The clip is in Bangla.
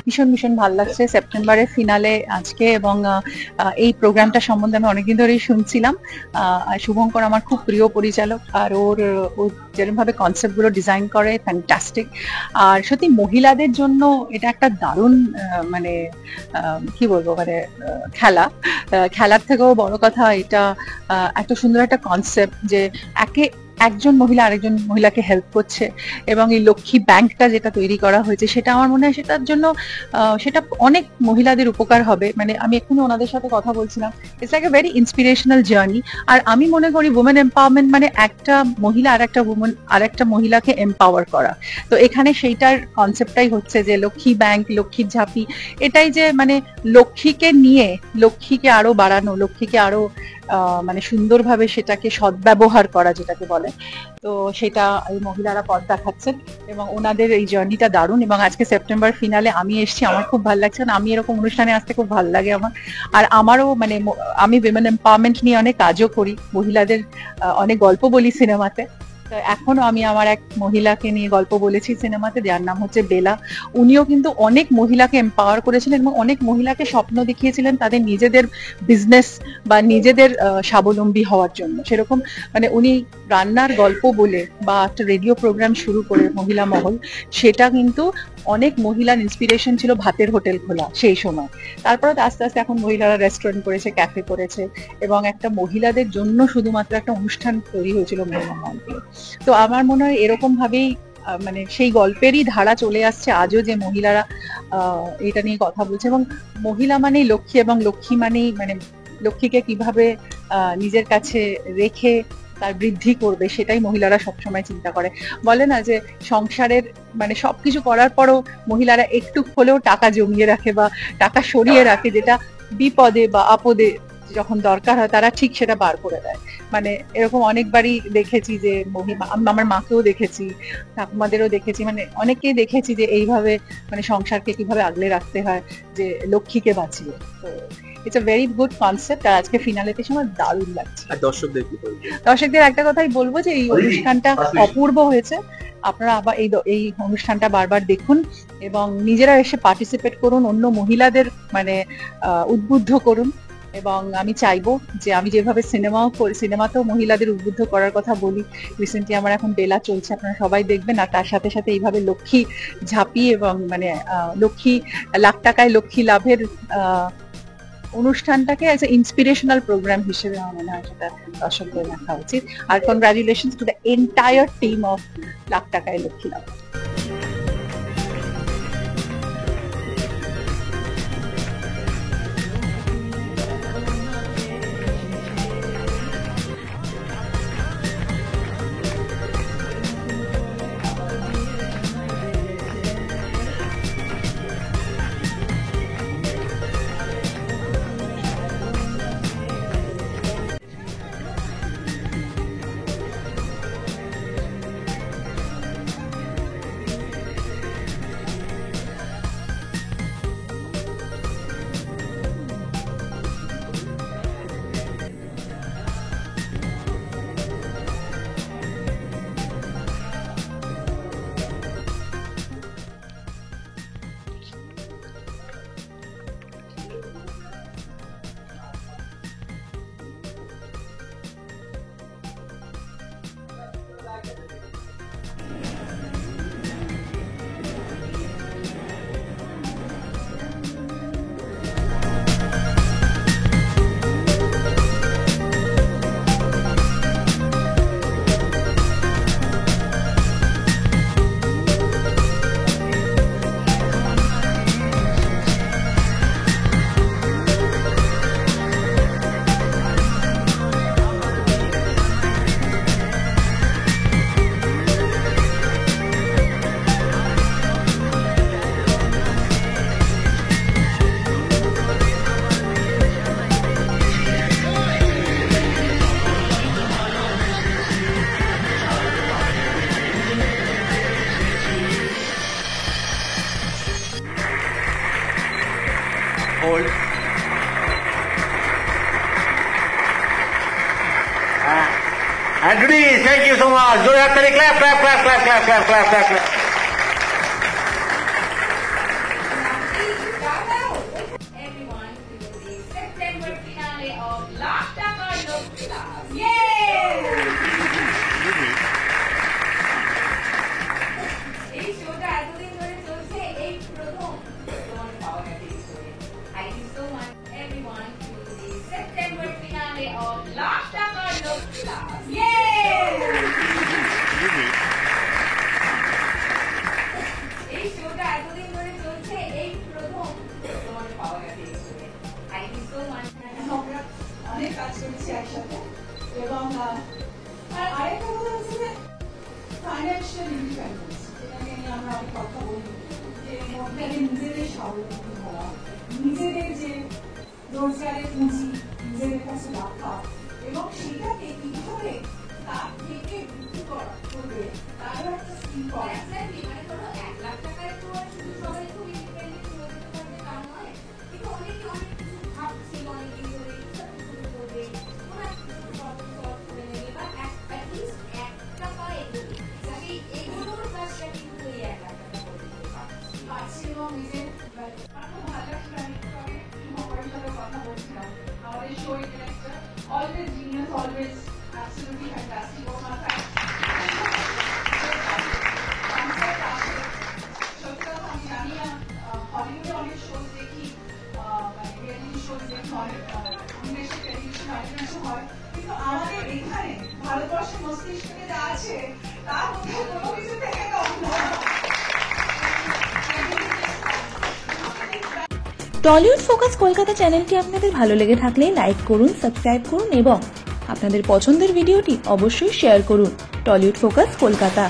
ভীষণ ভীষণ ভালো লাগছে সেপ্টেম্বরের ফিনালে আজকে, এবং এই প্রোগ্রামটা সম্বন্ধে আমি অনেকদিন ধরেই শুনছিলাম। শুভঙ্কর আমার খুব প্রিয় পরিচালক, আর ওর যেরকম ভাবে কনসেপ্ট গুলো ডিজাইন করে ফ্যান্টাস্টিক। আর সত্যি মহিলাদের জন্য এটা একটা দারুণ মানে কি বলবো, মানে খেলার থেকেও বড় কথা এটা এত সুন্দর একটা কনসেপ্ট যে একজন মহিলা আরেকজন মহিলাকে হেল্প করছে, এবং এই লক্ষ্মী ব্যাংকটা যেটা তৈরি করা হয়েছে সেটা আমার মনে হয় সেটার জন্য সেটা অনেক মহিলাদের উপকার হবে। মানে আমি এক্ষুনি ওনাদের সাথে কথা বলছিলাম, it's like a very inspirational journey. আর আমি মনে করি উমেন এম্পাওয়ারমেন্ট মানে একটা মহিলা আর একটা মহিলাকে এম্পাওয়ার করা। তো এখানে সেইটার কনসেপ্টটাই হচ্ছে যে লক্ষ্মী ব্যাংক, লক্ষ্মীর ঝাঁপি, এটাই যে মানে লক্ষ্মীকে নিয়ে লক্ষ্মীকে আরো বাড়ানো, লক্ষ্মীকে আরো মানে সুন্দরভাবে সেটাকে সদ্ব্যবহার করা যেটাকে বলে। তো সেটা এই মহিলারা পথ দেখাচ্ছেন, এবং ওনাদের এই জার্নিটা দারুণ। এবং আজকে সেপ্টেম্বর ফিনালে আমি এসেছি, আমার খুব ভালো লাগছে, আমি এরকম অনুষ্ঠানে আসতে খুব ভালো লাগে আমার। আর আমারও মানে আমি উইমেন এম্পাওয়ারমেন্ট নিয়ে অনেক কাজও করি, মহিলাদের অনেক গল্প বলি সিনেমাতে। এখনো আমি আমার এক মহিলাকে নিয়ে গল্প বলেছি সিনেমাতে, যার নাম হচ্ছে বেলা। উনিও কিন্তু অনেক মহিলাকে এম্পাওয়ার করেছিলেন এবং অনেক মহিলাকে স্বপ্ন দেখিয়েছিলেন তাদের নিজেদের বিজনেস বা নিজেদের স্বাবলম্বী হওয়ার জন্য। সেরকম মানে উনি রান্নার গল্প বলে বা একটা রেডিও প্রোগ্রাম শুরু করে মহিলা মহল, সেটা কিন্তু অনেক মহিলার ইন্সপিরেশন ছিল ভাতের হোটেল খোলা সেই সময়। তারপরে আস্তে আস্তে এখন মহিলারা রেস্টুরেন্ট করেছে, ক্যাফে করেছে, এবং একটা মহিলাদের জন্য শুধুমাত্র একটা অনুষ্ঠান তৈরি হয়েছিল মহিলা মহল। তো আমার মনে হয় এরকম ভাবেই মানে সেই গল্পেরই ধারা চলে আসছে আজও, যে মহিলারা এটা নিয়ে কথা বলছে। এবং মহিলা মানেই লক্ষ্মী, এবং লক্ষ্মী মানেই মানে লক্ষ্মীকে কিভাবে নিজের কাছে রেখে তার বৃদ্ধি করবে সেটাই মহিলারা সবসময় চিন্তা করে। বলে না যে সংসারের মানে সবকিছু করার পরও মহিলারা একটু হলেও টাকা জমিয়ে রাখে বা টাকা সরিয়ে রাখে, যেটা বিপদে বা আপদে যখন দরকার হয় তারা ঠিক সেটা বার করে দেয়। মানে এরকম অনেকবারই দেখেছি যে আমার মাকেও দেখেছি, ঠাকুমাদেরও দেখেছি, মানে অনেককেই দেখেছি যে এইভাবে মানে সংসারকে কিভাবে আগলে রাখতে হয়, যে লক্ষ্মীকে বাঁচিয়ে। তো it's a very good concept. আর আজকে ফিনালেতে সময় দারুণ লাগছে। আর দর্শকদের একটা কথাই বলবো যে এই অনুষ্ঠানটা অপূর্ব হয়েছে। আপনারা আবার এই অনুষ্ঠানটা বারবার দেখুন এবং নিজেরা এসে পার্টিসিপেট করুন, অন্য মহিলাদের মানে উদ্বুদ্ধ করুন। এবং আমি চাইবো যে আমি যেভাবে সিনেমাতেও মহিলাদের উদ্বুদ্ধ করার কথা বলি, রিসেন্টলি আমার এখন বেলা চলছে, আপনারা সবাই দেখবেন। আর তার সাথে সাথে এইভাবে লক্ষ্মী ঝাঁপি এবং মানে লক্ষ্মী লাখ টাকায় লক্ষ্মী লাভের অনুষ্ঠানটাকে অ্যাজ এ ইন্সপিরেশনাল প্রোগ্রাম হিসেবে আমার মনে হয় সেটা দর্শকদের দেখা উচিত। আর congratulations to the entire team of lakh টাকায় লক্ষ্মী লাভ। Hold. And release. Thank you so much. Go ahead, clap, clap, clap, clap, clap, clap, clap, clap, clap. তাদের নিজেদের স্বাবলম্বী হওয়া, নিজেদের যে রোজগারের পুঁজি নিজেদের কাছে রাখা এবং সেটাকে কিভাবে তার থেকে বৃদ্ধি করা করবে তারও একটা স্কিল করা। মানে ধরো 1 লাখ টাকায় তো আর শুধু সবাই খুব ইন্ডিপেন্ডেন্ট হয়ে যেতে পারবে তা নয়, কিন্তু অনেকে অনেক কিছু ভাবছে অনেকদিন ধরে এইসব শুরু করবে, কোনো একটা প্রবলেম সলভ করে নেবে বা অ্যাটলিস্ট 1 টাকা এগোবে, যাতে এগোনোর কাজটা কিন্তু এই 1 লাখ টাকা করতে পারছে এবং নিজের আমার খুব ভালো লাগছিল। আমি একটু আগে শুভঙ্করের সাথে কথা বলছিলাম, আমাদের show director, always genius, always absolutely fantastic. ও মাথায় সত্যি কথা আমি জানি না, হলিউডে অনেক শোজ দেখি, মানে রিয়েলিটি শোজ দেখি, অনেক ইংলিশে টেলিভিশন অনেক কিছু হয়, কিন্তু আমাদের এখানে ভারতবর্ষের মস্তিষ্কে যা আছে তার মধ্যে কোনো কিছু থেকে কম নয়। টলিউড ফোকাস কলকাতা চ্যানেলটি আপনাদের ভালো লেগে থাকলে লাইক করুন, সাবস্ক্রাইব করুন এবং আপনাদের পছন্দের ভিডিওটি অবশ্যই শেয়ার করুন। Tollywood focus Kolkata.